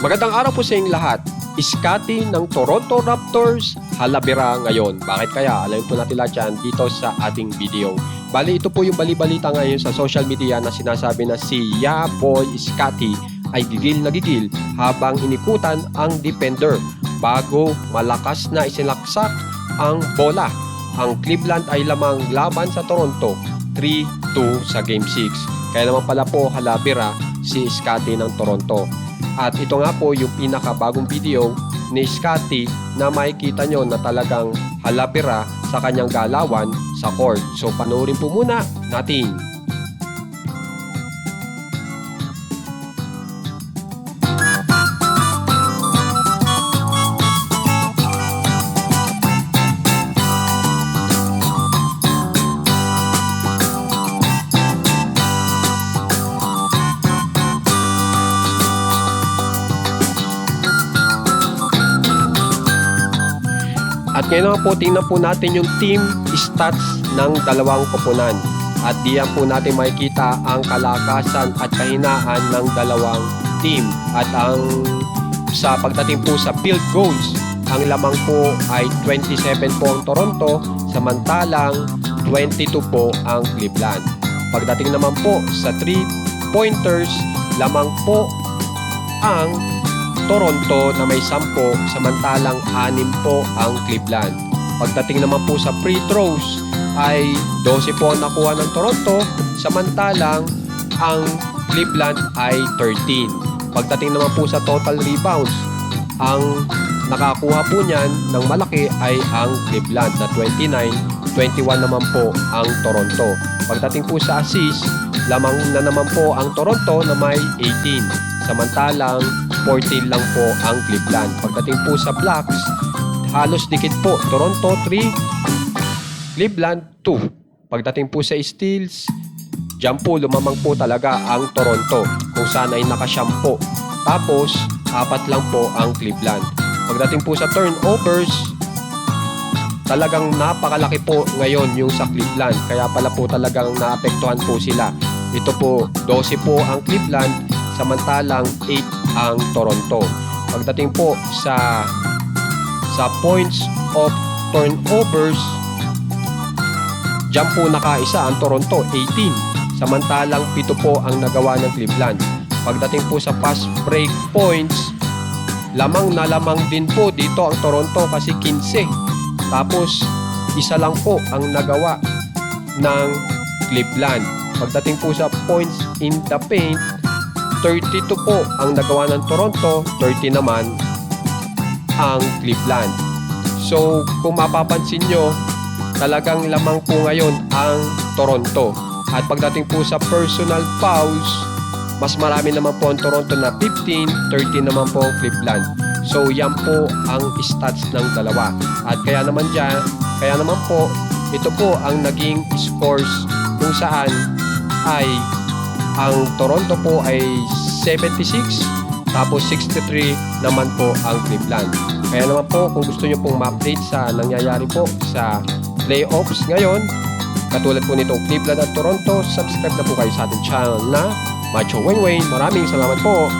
Magandang araw po sa inyong lahat. Scottie ng Toronto Raptors halabira ngayon. Bakit kaya? Alamin po natin lahat yan dito sa ating video. Bali, ito po yung bali-balita ngayon sa social media na sinasabi na si Boy Scottie ay gigil na gigil habang inikutan ang defender bago malakas na isinaksak ang bola. Ang Cleveland ay lamang laban sa Toronto 3-2 sa Game 6. Kaya naman pala po halabira si Scottie ng Toronto. At ito nga po yung pinakabagong video ni Scottie na makikita nyo na talagang halabira sa kanyang galawan sa court. So panoorin po muna natin. At ngayon naman po, tingnan po natin yung team stats ng dalawang koponan. At diyan po natin makikita ang kalakasan at kahinaan ng dalawang team. At ang sa pagdating po sa field goals, ang lamang po ay 27 po ang Toronto, samantalang 22 po ang Cleveland. Pagdating naman po sa 3-pointers, lamang po ang Toronto na may 10, samantalang 6 po ang Cleveland. Pagdating naman po sa free throws ay 12 po ang nakuha ng Toronto, samantalang ang Cleveland ay 13. Pagdating naman po sa total rebounds, ang nakakuha po niyan ng malaki ay ang Cleveland na 29, 21 naman po ang Toronto. Pagdating po sa assist, lamang na naman po ang Toronto na may 18, samantalang 14 lang po ang Cleveland. Pagdating po sa blocks, halos dikit po. Toronto 3, Cleveland 2. Pagdating po sa steals, dyan po lumamang po talaga ang Toronto kung saan ay nakasyampo. Tapos, 4 lang po ang Cleveland. Pagdating po sa turnovers, talagang napakalaki po ngayon yung sa Cleveland. Kaya pala po talagang naapektuhan po sila. Ito po, 12 po ang Cleveland, samantalang 8 ang Toronto. Pagdating po sa points of turnovers, dyan po nakaisa ang Toronto, 18, samantalang 7 po ang nagawa ng Cleveland. Pagdating po sa fast break points, lamang na lamang din po dito ang Toronto kasi 15, tapos isa lang po ang nagawa ng Cleveland. Pagdating po sa points in the paint, 32 po ang nagawa ng Toronto, 30 naman ang Cleveland. So, kung mapapansin nyo, talagang lamang po ngayon ang Toronto. At pagdating po sa personal fouls, mas marami naman po ang Toronto na 15, 30 naman po ang Cleveland. So, yan po ang stats ng dalawa. At kaya naman po, ito po ang naging scores kung saan ay ang Toronto po ay 76, tapos 63 naman po ang Cleveland. Kaya naman po, kung gusto nyo pong ma-update sa nangyayari po sa playoffs ngayon, katulad po nitong Cleveland at Toronto, subscribe na po kayo sa ating channel na Macho Wayne Wayne. Maraming salamat po.